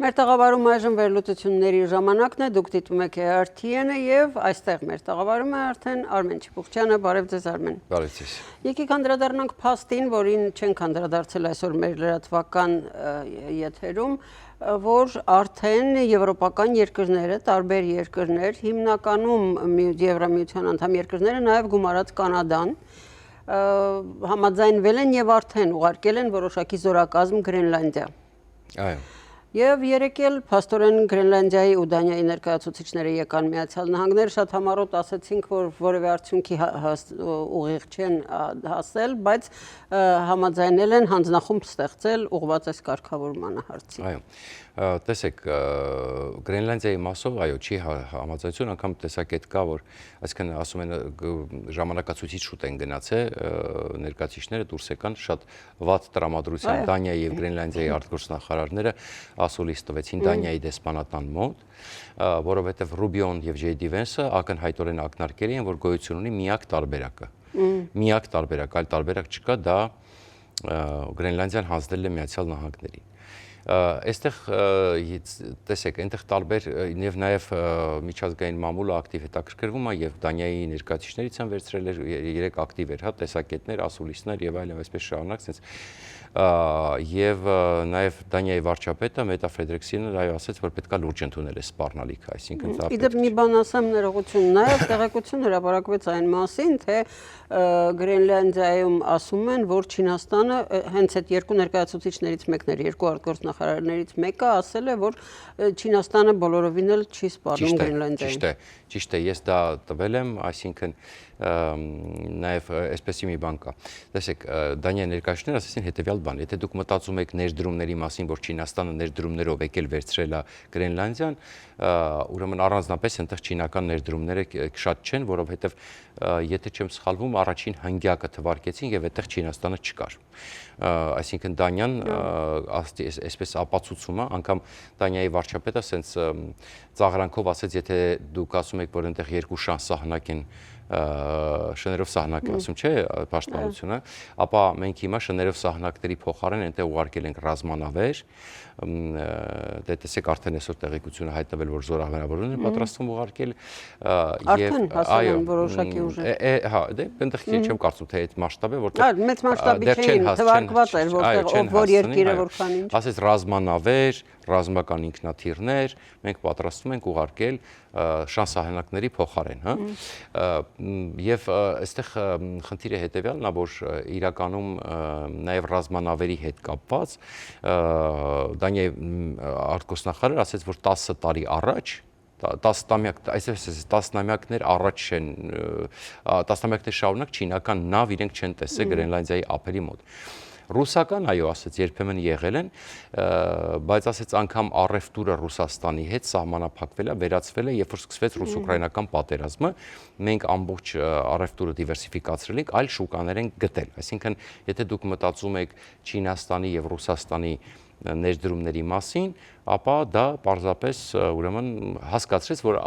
Մեր տաղավարում այժմ վերլուծությունների ժամանակն է, դուք դիտում եք ERTN-ը եւ այստեղ մեր տաղավարում է արդեն Արմեն Չիպուխչյանը, բարև ձեզ Արմեն։ Բարև ձեզ։ Եկեք անդրադառնանք փաստին, որին չենք անդրադարձել այսօր մեր լրատվական եթերում, որ արդեն եվրոպական երկրները, տարբեր երկրներ, հիմնականում Եվրամիության անդամ երկրները, նաեւ գումարած Կանադան, համաձայնվել են եւ արդեն ուղարկել են որոշակի զորակազմ Գրենլանդիա։ Այո։ Եվ երեկել փաստորեն Գրենլանդիայի ու Դանիայի ներկայացուցիչները եկան Միացյալ Նահանգներ, շատ համառոտ ասացինք, որ որևէ արդյունքի ուղիղ չեն հասել, բայց համաձայնել են հանձնախումբ ստեղծել ուղղված այս կարգավորմանը հարցի։ Այո։ Տեսեք, Գրենլանդիայի մասով այո, չի համաձայնություն, անգամ տեսակետ կա, որ այսինքն ասում են ժամանակացույցից շուտ են գնացել ներկայացուցիչները դուրս եկան շատ վատ տրամադրության Դանիայի եւ Գրենլանդիայի արտգործնախարարները ասուլիս տվեցին Դանիայի դեսպանատան մոտ, որովհետեւ Ռուբիոն եւ Ջեյ Վենսը ակնհայտորեն ակնարկել են, որ գոյություն ունի միակ տարբերակը։ Միակ տարբերակ, այլ տարբերակ չկա, դա Գրենլանդիան հանձնել է Միացյալ Նահանգներին։ Այստեղ տեսեք, այնտեղ տարբեր եւ նաեւ միջազգային մամուլը ակտիվ հետաքրքրվում է եւ Դանիայի ներկայացուցիչներից են վերցրել 3 ակտիվ էր, հա, տեսակետներ, ասուլիսներ եւ այլն, այսպես շարունակ, sense եւ նաեւ Դանիայի վարչապետը Մետա Ֆրեդերիկսենը այո ասաց, որ պետքա լուրջ ընդունել է սպառնալիքը, այսինքն դա Իդեպ մի բան ասեմ ներողություն, նաեւ տեղեկություն հրապարակվեց այն մասին, թե Գրենլանդիայում ասում են, որ Չինաստանը հենց այդ երկու ներկայացուցիչներից մեկն էր, երկու արտգործնախարարներից մեկը ասել է, որ Չինաստանը բոլորովին էլ չի սպառնում Գրենլանդիային։ Ճիշտ է, ես դա տվել եմ, այսինքն նաև այսպեսի մի բան կա։ Տեսեք, Դանիայի ներկայացուցիչները ասեցին հետևյալ բան, եթե դուք մտածում եք ներդրումների մասին, որ Չինաստանը ներդրումներով եկել վերցրել է Գրենլանդիան, ուրեմն առանձնապես այնտեղ չինական ներդրումները շատ չեն, որովհետև եթե չեմ սխալվում, առաջին հնգյակը թվարկեցին եւ այդտեղ Չինաստանը չկար։ Այսինքն Դանիան այսպես ապացուցում է, անգամ Դանիայի վարչապետը ասենց ծաղրանքով ասեց, եթե դուք ասում եք, որ այնտեղ երկու շանս սահնակ են շներով սահնակ է ասում, չէ, պաշտպանությունը, ապա մենք հիմա շներով սահնակների փոխարեն այնտեղ ուղարկել ենք ռազմանավեր, դե տեսեք արդեն այսօր տեղեկությունը հայտնվել, որ զորավարավորներ են պատրաստվում ուղարկել Արդեն հասել են որոշակի ուժեր։ Հա, դե այնտեղ չեմ կարծում, թե այդ մասշտաբ է, որտեղ մեծ մասշտաբի չէին, թվարկված էր, որտեղ որ երկիրը որքան ինչ։ Ասես ռազմանավեր, ռազմական ինքնաթիռներ, մենք պատրաստվում ենք ուղարկել շանսահանակների փոխարեն, հա։ Եվ այստեղ խնդիրը հետևյալն է, որ իրականում նաև ռազմանավերի հետ կապված Դանիայի արտգործնախարարը ասաց, որ 10 տարի առաջ 10 տասնամյակներ առաջ են 10 տասնամյակներ շարունակ չինական նավ իրենք չեն տեսել Գրենլանդիայի ափերի մոտ։ Ռուսական այո ասեց երբեմն եղել են, բայց ասեց անգամ առևտուրը Ռուսաստանի հետ սահմանափակվել է, վերացվել է, երբ որ սկսվեց ռուս-ուկրաինական պատերազմը, մենք ամբողջ առևտուրը դիվերսիֆիկացրել ենք, այլ շուկաներ ենք գտել։ Այսինքն, եթե դուք մտածում եք Չինաստանի եւ Ռուսաստանի ներդրումների մասին, ապա դա պարզապես ուրեմն հասկացրեց, որ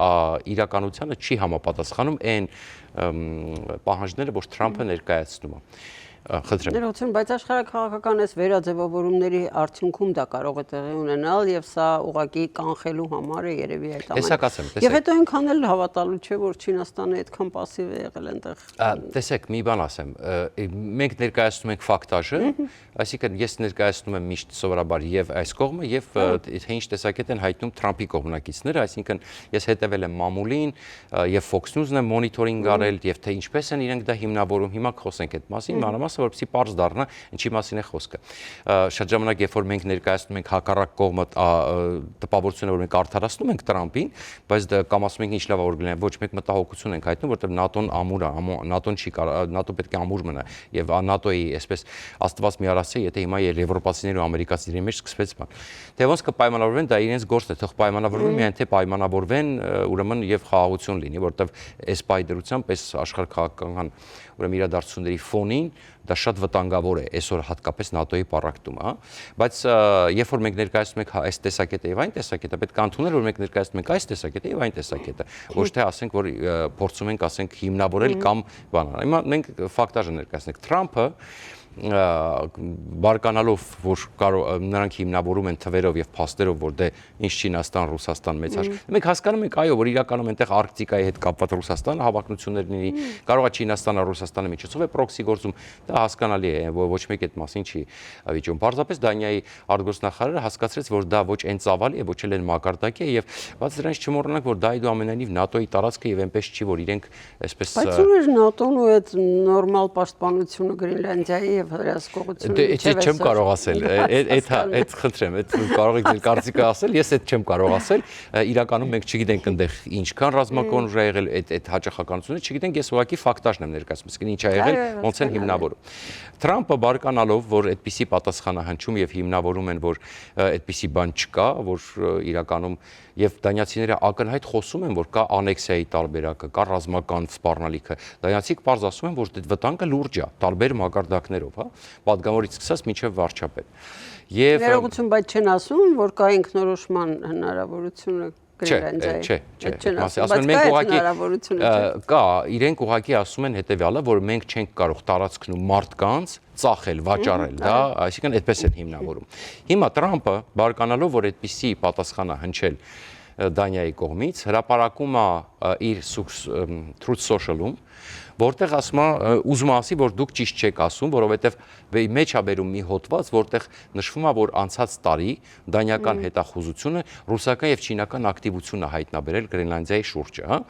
իրականությանը չի համապատասխանում այն պահանջները, որ Թրամփը ներկայացնում է։ Ներողություն, բայց աշխարհաքաղաքական այս վերաձևավորումների արդյունքում դա կարող է տեղի ունենալ եւ սա ուղղակի կանխելու համար է երևի այդ ամենը։ Եվ հետո այնքան էլ հավատալու չէ, որ Չինաստանը այդքան պասիվ է եղել այնտեղ։ Տեսեք, մի բան ասեմ, մենք ներկայացնում ենք ֆակտաժը, այսինքն ես ներկայացնում եմ միշտ սովորաբար եւ այս կողմը եւ թե ինչ տեսակետ են հայտնում Թրամփի կողմնակիցները, այսինքն ես հետեւել եմ մամուլին եւ Fox News-ն եմ մոնիտորինգ արել եւ թե ինչպես են իրենք դա հիմնավորում, հիմա խոսենք այդ մասին, մանրամասն որպեսզի պարզ դառնա, ինչի մասին է խոսքը։ Շատ ժամանակ, երբ որ մենք ներկայացնում ենք հակառակ կողմը տպավորությունը, որ մենք արդարացնում ենք Թրամփին, բայց դա կամ ասում ենք ինչ լավ է որ գնա, ոչ մեկ մտահոգություն ենք հայտնում, որտեղ ՆԱՏՕ-ն ամուր է, ՆԱՏՕ-ն չի կարող, ՆԱՏՕ պետք է ամուր մնա եւ ՆԱՏՕ-ի այսպես աստված մի արած է, եթե հիմա եվրոպացիների ու ամերիկացիների մեջ սկսվեց բան։ Թե ոնց կպայմանավորվեն, դա իրենց գործն է, թող պայմանավորվեն, միայն թե պայմանավորվեն, ուրեմն եւ խաղաղություն լինի, որտեղ այս պայդրությամբ, այս աշխարհքաղաքական ուրեմն իրադարձությունների ֆոնին դա շատ վտանգավոր է այսօր հատկապես ՆԱՏՕ-ի պառակտումը, հա, բայց երբ որ մենք ներկայացնում ենք այս տեսակետը եւ այն տեսակետը, պետք է ընդունել, որ մենք ներկայացնում ենք այս տեսակետը եւ այն տեսակետը, ոչ թե ասենք, որ փորձում ենք, ասենք, հիմնավորել կամ բան։ Հիմա մենք ֆակտաժը ներկայացնենք Թրամփը բարկանալով, որ նրանք հիմնավորում են թվերով եւ փաստերով, որ դե ինչ Չինաստան, Ռուսաստան մեծ աշխարհ։ Մենք հասկանում ենք, այո, որ իրականում այնտեղ Արկտիկայի հետ կապված Ռուսաստանը հավակնություններ լինի, կարող է Չինաստանը, Ռուսաստանը միջոցով է պրոքսի գործում, դա հասկանալի է, ոչ մեկ այդ մասին չի վիճում։ Պարզապես Դանիայի արտգործնախարարը հասկացրեց, որ դա ոչ այն ծավալի է, ոչ էլ այն մակարդակի է եւ բաց դրանից չմոռանանք, որ դա այդուամենայնիվ ՆԱՏՕ-ի տարածքը եւ այնպես չի, որ իրենք այսպես Բայց ուր ՆԱՏՕ-ն ու այդ նորմալ պաշտպանությունը Գրինլանդիայի եւ հրաշքողությունը Դե այդ չեմ կարող ասել, այդ խնդրեմ, այդ կարող եք ձեր կարծիքը ասել, ես այդ չեմ կարող ասել, իրականում մենք չգիտենք այնտեղ ինչքան ռազմական ուժ ա եղել, այդ հաճախականությունը չգիտենք, ես ուղղակի ֆակտաժն եմ ներկայացնում, իսկ ինչ ա եղել, ոնց են հիմնավորում։ Թրամփը բարկանալով, որ այդպիսի պատասխանահնչում եւ հիմնավորում են, որ այդպիսի բան չկա, որ իրականում եւ դանիացիները ակնհայտ խոսում են, որ կա անեքսիայի տարբերակը, կա ռազմական սպառնալիքը։ Դանիացիք պարզ ասում են, որ այդ վտանգը լուրջ է, տարբեր մակարդակներով, հա, պատգամավորից սկսած մինչեւ վարչապետ։ Եվ ներողություն, բայց չեն ասում, որ կա ինքնորոշման հնարավորությունը Չէ, ասում են մենք ուղղակի կա, իրենք ուղղակի ասում են հետեւյալը, որ մենք չենք կարող տարածքն ու մարդկանց ծախել, վաճառել, դա, այսինքն այդպես են հիմնավորում։ Հիմա Թրամփը բարկանալով, որ այդպիսի պատասխանը հնչել Դանիայի կողմից, հրապարակում է իր Truth Social-ում, որտեղ ասում է, ուզում ասի, որ դուք ճիշտ չեք ասում, որովհետև մեջ ա բերում մի հոդված, որտեղ նշվում է, որ անցած տարի դանիական հետախուզությունը ռուսական եւ չինական ակտիվություն է հայտնաբերել Գրենլանդիայի շուրջը, հա։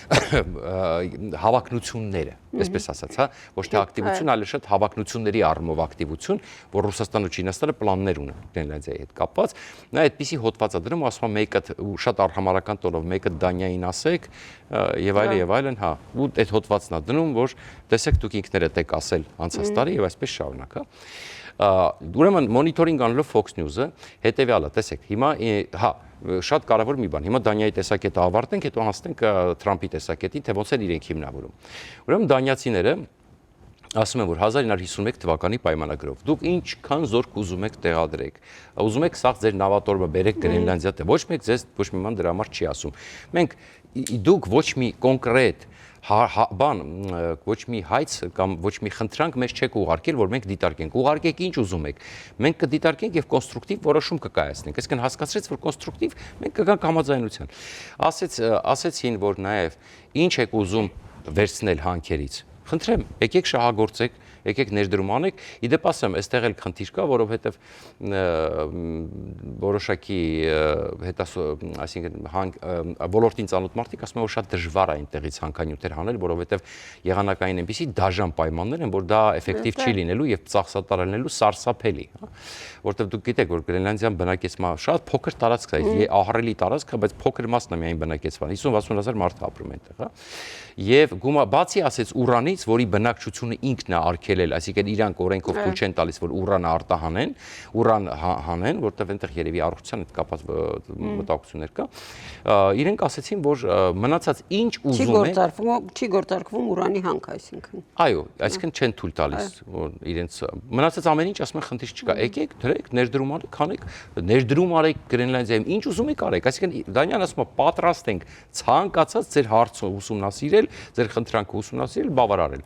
Հավակնությունները, այսպես ասած, հա, ոչ թե ակտիվություն, այլ շատ հավակնությունների առումով ակտիվություն, որ Ռուսաստանն ու Չինաստանը պլաններ ունեն Գրենլանդիայի հետ կապված։ Նա այդպիսի հոդված է դրում, ասում է մեկը շատ արհամարական տոնով, մեկը Դանիային ասեք եւ այլն, հա։ Ու այդ հոդվածն է դնում, որ տեսեք դուք ինքներդ եք ասել անցած տարի եւ այսպես շարունակ, հա։ Ուրեմն մոնիթորինգ անելով Fox News-ը հետեւյալը, տեսեք, հիմա հա շատ կարևոր մի բան։ Հիմա Դանիայի տեսակետը ավարտենք, հետո հասնենք Թրամփի տեսակետին, թե ոնց են իրենք հիմնավորում։ Ուրեմն դանիացիները ասում են, որ 1951 թվականի պայմանագրով դուք ինչքան զորք ուզում եք տեղադրեք, ուզում եք սաղ ձեր նավատորմը բերեք Գրենլանդիա, թե ոչ մեկ ձեզ ոչ մի բան դրա համար չի ասում։ Մենք դուք ոչ մի կոնկրետ բան, ոչ մի հայց կամ ոչ մի խնդրանք մեզ չեք ուղարկել, որ մենք դիտարկենք։ Ուղարկեք ինչ ուզում եք։ Մենք կդիտարկենք եւ կոնստրուկտիվ որոշում կկայացնենք։ Այսինքն հասկացրեց, որ կոնստրուկտիվ մենք կգանք համաձայնության։ Ասեցին, որ նաեւ ինչ եք ուզում վերցնել հանքերից։ Խնդրեմ, եկեք շահագործեք, եկեք ներդրում անեք։ Իդեպ ասեմ, այստեղ էլ խնդիր կա, որովհետև որոշակի այսինքն ոլորտին ծանոթ մարդիկ ասում են, որ շատ դժվար է այնտեղից հանքանյութեր հանել, որովհետև եղանակային այնպիսի դաժան պայմաններ են, որ դա էֆեկտիվ չի լինելու եւ ծախսատարելու սարսափելի, հա, որովհետև դուք գիտեք, որ Գրենլանդիան բնակեցման շատ փոքր տարածք է, ահռելի տարածք է, բայց փոքր մասն է միայն բնակեցման, 50-60 հազար մարդ ապրում է այնտեղ, հա։ Եվ բացի ասեց ուրանից, որի բնակչությունը ինքն է արգելել, այսինքն իրանք օրենքով թույլ չեն տալիս, որ ուրանը արտահանեն, ուրան հանեն, որտեղ այնտեղ երևի առողջության հետ կապված մտահոգություններ կա։ Իրենք ասեցին, որ մնացած ինչ ուզում են, չի գործարկվում ուրանի հանք, այսինքն։ Այո, այսինքն չեն թույլ տալիս, որ իրենց մնացած ամեն ինչ ասում են խնդիր չկա, եկեք, դրեք, ներդրում արեք, հանեք, ներդրում արեք Գրենլանդիայում, ինչ ուզում եք արեք, այսինքն Դանիան ասում է պատրաստ ենք ցանկացած ձեր հարցը ուսումնասիրել, ձեր խնդրանքը ուսումնասիրել, բավարարել։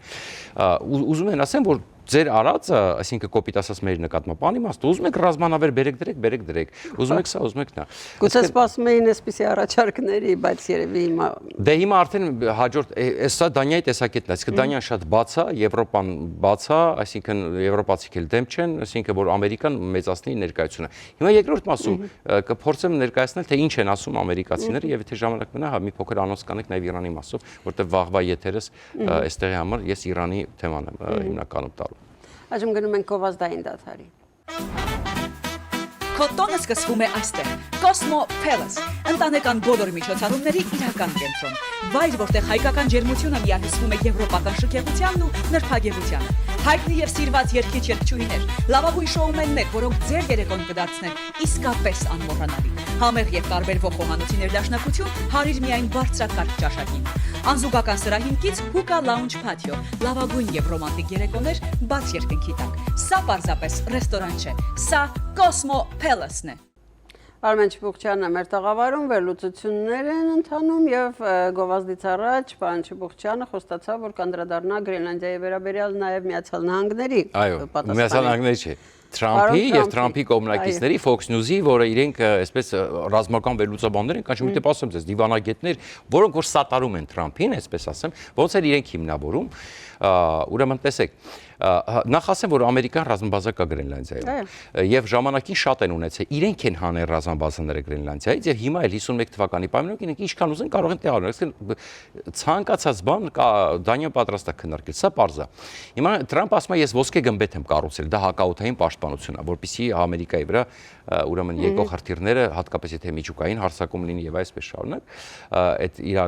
Ուզում են ասեմ, որ ձեր արածը, այսինքն կոպիտ ասած մեր նկատմամբ անիմաստ, ուզում եք ռազմանավեր բերեք դրեք, ուզում եք սա, ուզում եք նա։ Գուցե սպասում էին այսպիսի առաջարկների, բայց երևի հիմա Դե հիմա արդեն հաջորդ, սա Դանիայի տեսակետն է, այսինքն Դանիան շատ բաց է, Եվրոպան բաց է, այսինքն եվրոպացիք էլ դեմ չեն, այսինքն որ Ամերիկան մեծացնի ներկայությունը։ Հիմա երկրորդ մասում կփորձեմ ներկայացնել, թե ինչ են ասում ամերիկացիները եւ եթե ժամանակ մնա, հա մի փոքր անոնց կանենք նաեւ Իրանի մասով, որտեղ վաղվա եթերս այստեղի համար ես Իրանի թեման եմ հիմնականում տալու։ Այժմ գնում ենք գովազդային դադարի։ Քո տոնը սկսվում է այստեղ։ Cosmo Palace, ընտանեկան բոլոր միջոցառումների իրական կենտրոն։ Վայր, որտեղ հայկական ջերմությունը միահյուսվում է եվրոպական շքեղությանն ու նրբագեղությանը։ Հայտնի եւ սիրված երգիչ-երգչուհիներ, լավագույն շոումեններ, որոնք ձեր երեկոն կդարձնեն իսկապես անմոռանալի։ Համեղ եւ տարբերվող խոհանոցի դաշնակություն հարիր միայն բարձրակարգ ճաշակին։ Անզուգական սրահին կից Hookah Lounge Patio, լավագույն եւ ռոմանտիկ երեկոներ բաց երկնքի տակ։ Սա պարզապես ռեստորան չէ, սա Cosmo Palace-ն է։ Արմեն Չիբուխչյանն է մեր տաղավարում, վերլուծություններ են ընթանում եւ գովազդից առաջ պարոն Չիբուխչյանը խոստացավ, որ կանդրադառնա Գրենլանդիայի վերաբերյալ նաեւ Միացյալ Նահանգների պատասխանը։ Միացյալ Նահանգների չէ։ Թրամփի եւ Թրամփի կողմնակիցների Fox News-ի, որը իրենք այսպես ռազմական վերլուծաբաններ են, կանչում դեպի ասեմ ձեզ դիվանագետներ, որոնք որ սատարում են Թրամփին, այսպես ասեմ, ոնց էլ իրենք հիմնավորում, ուրեմն տեսեք, նախ ասեմ, որ ամերիկան ռազմաբազա կա Գրենլանդիայում եւ ժամանակին շատ են ունեցել, իրենք են հանել ռազմաբազաները Գրենլանդիայից եւ հիմա էլ 51 թվականի պայմաններով իրենք ինչքան ուզեն կարող են տեղավորել, այսինքն ցանկացած բան Դանիան պատրաստ է քննարկել, սա պարզ է։ Հիմա Թրամփը ասում է ես ոսկե գմբեթ եմ կառուցել, դա հակաօդային պաշտպանություն է, որպեսզի Ամերիկայի վրա ուրեմն եկող հրթիռները, հատկապես եթե միջուկային հարձակում լինի եւ այսպես շարունակ, այդ իր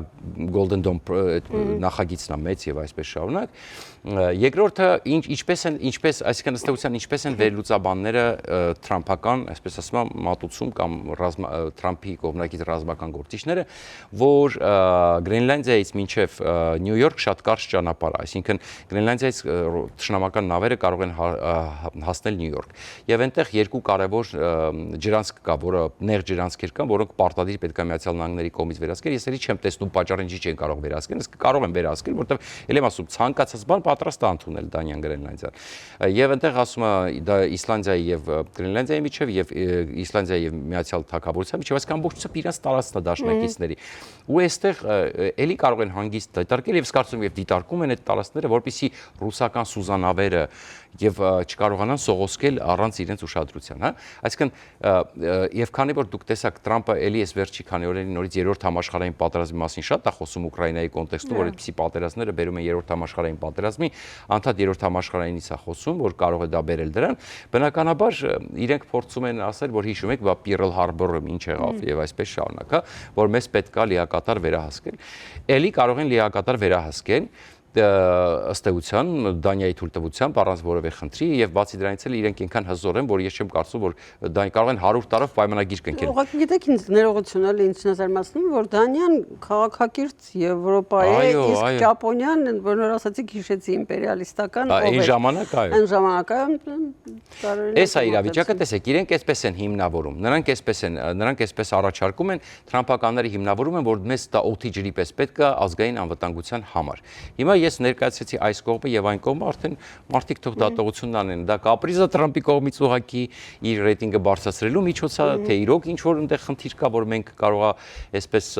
Golden Dome նախագիծն է մեծ եւ այսպես շարունակ։ Երկրորդը ինչպես այսինքն ըստեյության ինչպես են վերլուծաբանները թրամփական, այսպես ասում եմ, մատուցում կամ Թրամփի կողմնակից ռազմական գործիչները, որ Գրենլանդիայից մինչև Նյու Յորք շատ կարճ ճանապարհ է, այսինքն Գրենլանդիայից թշնամական նավերը կարող են հասնել Նյու Յորք։ Եվ այնտեղ երկու կարևոր ջրանցք կա, որը նեղ ջրանցքեր կան, որոնք պարտադիր պետք է Միացյալ Նահանգների կողմից վերահսկել։ Ես էլի չեմ տեսնում պատճառը ինչի չեն կարող վերահսկել, իսկ կարող են վերահսկել, որովհետև ել եմ ասում, ցանկացած բան պատրաստ է ընդունել Դանիան Գրենլանդիան։ Եվ այնտեղ ասում է դա Իսլանդիայի եւ Գրենլանդիայի միջև եւ Իսլանդիայի եւ Միացյալ Թագավորության միջև, այսինքն ամբողջությամբ իրենց տարածքն է դաշնակիցների։ Ու այստեղ էլի կարող են հանգիստ դիտարկել եւ սկարծում եւ դիտարկում են այդ տարածքները, որպեսզի ռուսական սուզանավերը եւ չկարողանան սողոսկել առանց իրենց ուշադրության, հա։ Այսինքն եւ քանի որ դուք տեսաք Թրամփը էլի էս վերջի քանի օրերի նորից երրորդ համաշխարհային պատերազմի մասին շատ է խոսում Ուկրաինայի կոնտեքստում, որ այդպիսի պատերազմները բերում են երրորդ համաշխարհային պատերազմի, անդադ երրորդ համաշխարհայինից է խոսում, որ կարող է դա բերել դրան, բնականաբար իրենք փորձում են ասել, որ հիշում եք, բա Pearl Harbor-ը ինչ եղավ եւ այսպես շարունակ, հա, որ մեզ պետք է լիակատար վերահսկել։ Էլի կարող են լիակատար վերահսկել ըստ էության Դանիայի թույլտվությամբ առանց որևէ խնդրի եւ բացի դրանից էլ իրենք այնքան հզոր են, որ ես չեմ կարծում, որ դա կարող են 100 տարով պայմանագիր կնքել։ Ուղղակի գիտեք ինձ ներողություն էլի ինձ զարմացնում, որ Դանիան քաղաքակիրթ Եվրոպայի է, իսկ Ճապոնիան, որ նոր ասացիք, հիշեցի իմպերիալիստական ով է։ Այն ժամանակ այո։ Այն ժամանակայում Էս է իրավիճակը, տեսեք, իրենք այսպես են հիմնավորում։ Նրանք այսպես առաջարկում են, թրամփականները հիմնավորում են, որ մեզ դա օդի ջրի պես պետք է ազգային անվտանգության համար։ Հիմա ես ներկայացրեցի այս կողմը եւ այն կողմը, արդեն մարդիկ թող դատողությունն անեն։ Դա կապրիզը Թրամփի կողմից ուղղակի իր ռեյտինգը բարձրացրելու միջոց է, թե իրոք ինչ որ այնտեղ խնդիր կա, որ մենք կարողա այսպես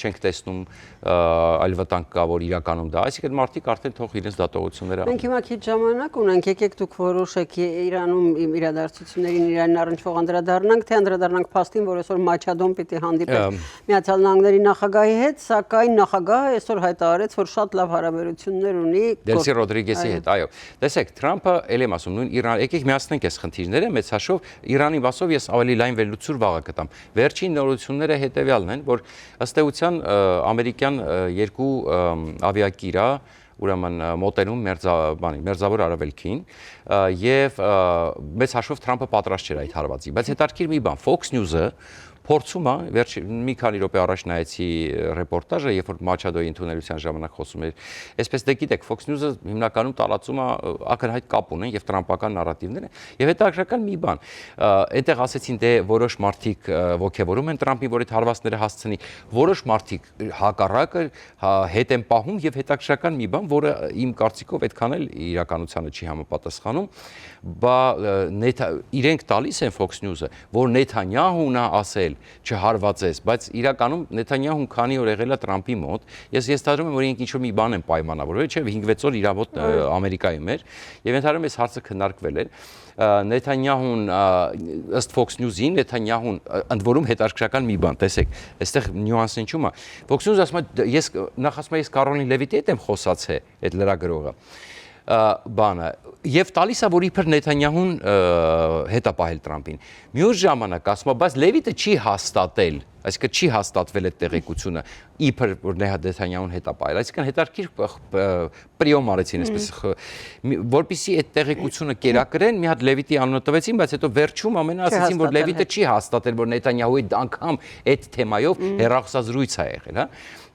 չենք տեսնում այլ վտանգ կա, որ իրականում դա, այսինքն մարդիկ արդեն թող իրենց դատողությունները անեն։ Մենք հիմա քիչ ժամանակ ունենք, եկեք դուք որոշեք Իրանում իրադարձություններին իրեն առնչվող անդրադառնանք, թե անդրադառնանք փաստին, որ այսօր Մաչադոն պիտի հանդիպեր Միացյալ Նահանգների նախագահի հետ, սակայն նախագահը այսօր հայտարարեց, որ շատ լավ հարաբերություններ ունի Դելսի Ռոդրիգեսի հետ, այո։ Տեսեք, Թրամփը ել եմ ասում, նույն Իրան, եկեք միացնենք այս խնդիրները, մեծ հաշվով Իրանի մասով ես ավելի լայն վերլուծություն վաղը կտամ։ Վերջին նորությունները հետեւյալն են, որ ըստ էության ամերիկյան երկու ավիակիր է ուրեմն մոտենում մերձավոր արևելքին եւ մեծ հաշվով Թրամփը պատրաստ չէր այդ հարվածի, բայց հետաքրքիր մի բան, Fox News-ը փորձում է վերջ մի քանի րոպե առաջ նայեցի ռեպորտաժը, երբ որ Մաչադոյի ընդունելության ժամանակ խոսում էր։ Այսպես դե գիտեք, Fox News-ը հիմնականում տարածում է ակնհայտ կապ ունեն եւ տրամպական նարատիվներ են։ Եվ հետաքրքրական մի բան, այնտեղ ասեցին դե որոշ մարդիկ ողջևորում են Թրամփին, որ այդ հարվածները հասցնի, որոշ մարդիկ հակառակը հետ են պահում եւ հետաքրքրական մի բան, որը իմ կարծիքով այդքան էլ իրականությանը չի համապատասխանում, բա իրենք տալիս են Fox News-ը, որ Նեթանյահուն է ասել չհարվածես, բայց իրականում Նեթանյահուն քանի օր եղել է Թրամփի մոտ, ես ենթադրում եմ, որ իրենք ինչ-որ մի բան են պայմանավորվել, չէ, 5-6 օր իր մոտ Ամերիկայում էր, եւ ենթադրում եմ, այս հարցը քննարկվել էր։ Նեթանյահուն ըստ Fox News-ին Նեթանյահուն ընդ որում հետաքրքրական մի բան, տեսեք, այստեղ նյուանսը ինչու՞մ է։ Fox News-ը ասում է, ես նախ ասում եմ, ես Կարոլին Լևիտի հետ եմ խոսացել, այդ լրագրողը։ Բանը եւ տալիս է որ իբր Նեթանյահուն հետ է պահել Թրամփին։ Մյուս ժամանակ ասում է, բայց Լևիտը չի հաստատել Այսինքն չի հաստատվել այդ տեղեկությունը իբր որ Նեթանյահուն հետ է պայել, այսինքն հետարքիր պրիոմ արեցին այսպես որպեսզի այդ տեղեկությունը կերակրեն, մի հատ Լևիտի անունը տվեցին, բայց հետո վերջում ամենը ասեցին, որ Լևիտը չի հաստատել, որ Նեթանյահուի անգամ այդ թեմայով հեռախոսազրույց է եղել, հա։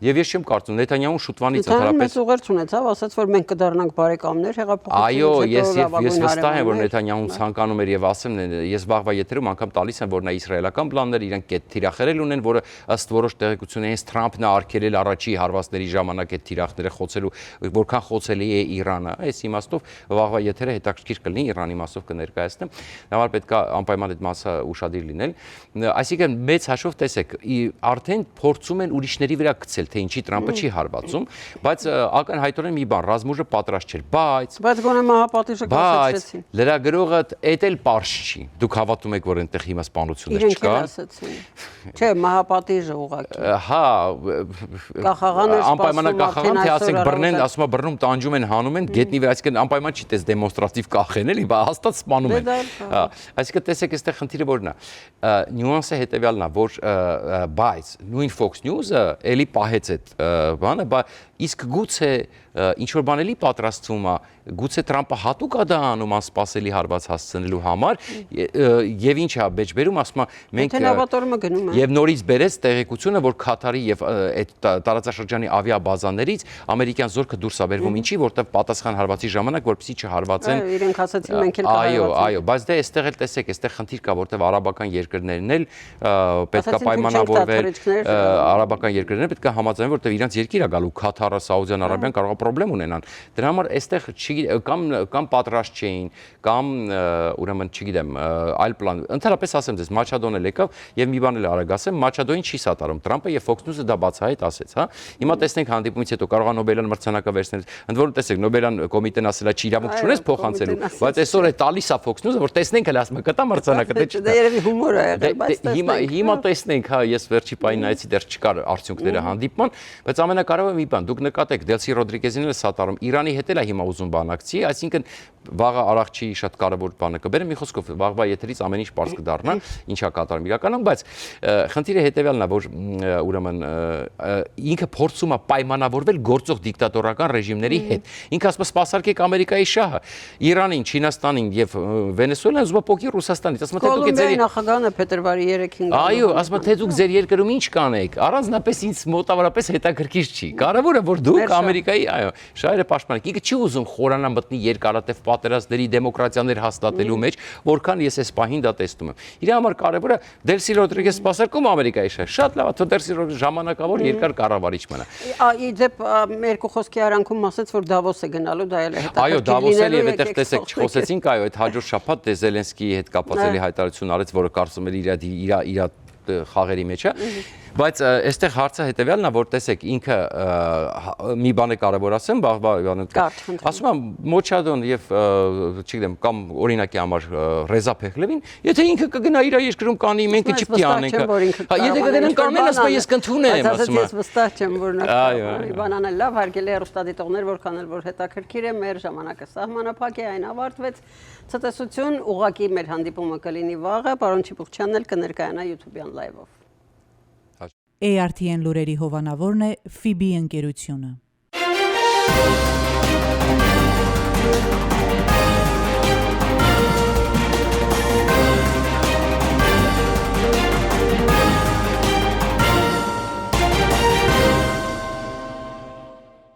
Եվ ես չեմ կարծում Նեթանյահուն շուտվանից ընդհանրապես մեծ ուղերձ ունեցավ, ասաց որ մենք կդառնանք բարեկամներ Այո, ես վստահ եմ որ Նեթանյահուն ցանկանում էր եւ ասեմ ես վաղվա եթերում անգամ տալիս եմ որ նա իսրայելական պլաններ իրենք այդ թիրախերել ունեն, որը ըստ որոշ տեղեկությունների հենց Թրամփն է արգելել առաջի հարվածների ժամանակ այդ թիրախները խոցելու, որքան խոցելի է Իրանը, այս իմաստով վաղվա եթերը հետաքրքիր կլինի Իրանի մասով կներկայացնեմ, նավար պետք է անպայման այդ մասը ուշադիր լինել, այսինքն մեծ հաշվով տեսեք, արդեն փորձում են ուրիշների վրա գցել թե ինչի Թրամփը չի հարվածում, բայց ակնհայտորեն մի բան, ռազմուժը պատրաստ չէր, բայց գոնե մահապատիժը կասեցին։ Լրագրողը էդ էլ պարզ չի։ Դուք հավատում եք, որ այնտեղ հիմա սպանություններ չկա։ Չէ, մահապատիժը ուղղակի։ Հա, անպայման կախաղան, թե ասենք բռնեն, ասում է բռնում, տանջում են, հանում են, գետնի վրա, այսինքն անպայման չի տես դեմոնստրատիվ կախեն, էլի, բայց հաստատ սպանում են։ Այսինքն տեսեք, այստեղ խնդիրը որն է։ Նյուանսը հետեւյալն է, որ բայց նույն Fox News-ը էլի պահեց այդ բանը, բայց իսկ գուցե ինչ որ բան էլի պատրաստվում է, գուցե Թրամփը հատուկ է դա անում անսպասելի հարված հասցնելու համար, եւ ինչ է մեջբերում, ասում է մենք եւ նորից բերեց տեղեկությունը, որ Քաթարի եւ այդ տարածաշրջանի ավիաբազաներից ամերիկյան զորքը դուրս է բերվում, ինչի, որտեղ պատասխան հարվածի ժամանակ որպեսզի չհարվածեն։ Իրենք ասացին մենք էլ կհարվածենք։ Այո, բայց դե այստեղ էլ տեսեք, այստեղ խնդիր կա, որտեղ արաբական երկրներն էլ պետք է պայմանավորվել, արաբական երկրներն պետք է համաձայնեն, որտեղ իրանց երկիր է գալու Քաթարը, Սաուդյան Արաբիան կարող է պրոբլեմ ունենան։ Դրա համար այստեղ կամ պատրաստ չէին, կամ ուրեմն չգիտեմ, այլ պլան։ Ընդհանրապես ասեմ ձեզ, Մաչադոն էլ եկավ եւ մի բան էլ արագ ասեմ, Մաչադոին չի սատարում Թրամփը եւ Fox News-ը դա բացահայտ ասեց, հա։ Հիմա տեսնենք հանդիպումից հետո կարող է Նոբելյան մրցանակը վերցնել։ Ընդ որում տեսեք, Նոբելյան կոմիտեն ասել է չի իրավունք չունես փոխանցելու, բայց այսօր է տալիս է Fox News-ը, որ տեսնենք էլ ասում է կտա մրցանակը, դե չտա։ Դա երևի հումոր է եղել, բայց հիմա տեսնենք, հա, ես վերջի պահին նայեցի, դեռ չկար արդյունքները հանդիպման, բայց ամենակարևորը մի բան, դուք նկատեք Դելսի Ռոդրիգեզին էլ սատարում, Իրանի հետ էլ է հիմա ուզում բանակցի, այսինքն վաղը Արաքչի շատ կարևոր բանը կբերեմ, մի խոսքով վաղվա եթերից ամեն ինչ պարզ կդառնա, ինչա կատարում իրականում, բայց խնդիրը հետեւյալն է, որ ուրեմն ինքը փորձում է պայմանավորվել գործող դիկտատորական ռեժիմների հետ։ Ինքը ասում է սպասարկեք Ամերիկայի շահը, Իրանին, Չինաստանին եւ Վենեսուելան ուզում է փոխի Ռուսաստանից, ասում է թե դուք եք ձեր նախագահանը փետրվարի 3-ին Այո, ասում է թե դուք ձեր երկրում ինչ կանեք, առանձնապես ինձ մոտավորապես հետաքրքիր չի։ Կարևորը որ դուք Ամերիկայի, այո, շահերը պաշտպանեք։ Ինքը չի ուզում խորանա մտնի երկարատև պատերազմների դեմոկրատիաներ հաստատելու մեջ, որքան ես այս պահին դա տեսնում եմ։ Իր համար կարևորը Դելսի Ռոդրիգես սպասարկում Ամերիկայի շահ։ Շատ լավ է, թող Դելսի Ռոդրիգես ժամանակավոր երկար կառավարիչ մնա։ Իդեպ երկու խոսքի արանքում ասեց, որ Դավոս է գնալու, դա էլ է հետաքրքիր։ Այո, Դավոս էլ եւ այդտեղ տեսեք չխոսեցինք, այո, այդ հաջորդ շաբաթ դե Զելենսկիի հետ կապված էլի հայտարարություն արեց, որը կարծում էր իր խաղերի մեջ է, բայց այստեղ հարցը հետեւյալն է, որ տեսեք ինքը մի բան է կարևոր ասեմ, վաղվա ասում եմ Մոչադոն եւ չգիտեմ կամ օրինակի համար Ռեզա Փեխլևին, եթե ինքը կգնա իր երկրում կանի, մենք չպետք է անենք։ Եթե կգնան կանեն, ասում եմ ես կընդունեմ, ասում եմ։ Ես վստահ չեմ, որ նա բանանը լավ հարգելի հեռուստադիտողներ, որքան էլ որ հետաքրքիր է, մեր ժամանակը սահմանափակ է, այն ավարտվեց։ Ցտեսություն, ուղղակի մեր հանդիպումը կլինի վաղը, պարոն Չիպուխչյանն էլ կներկայանա YouTube-յան լայվով։ ARTN լուրերի հովանավորն է FIBI ընկերությունը։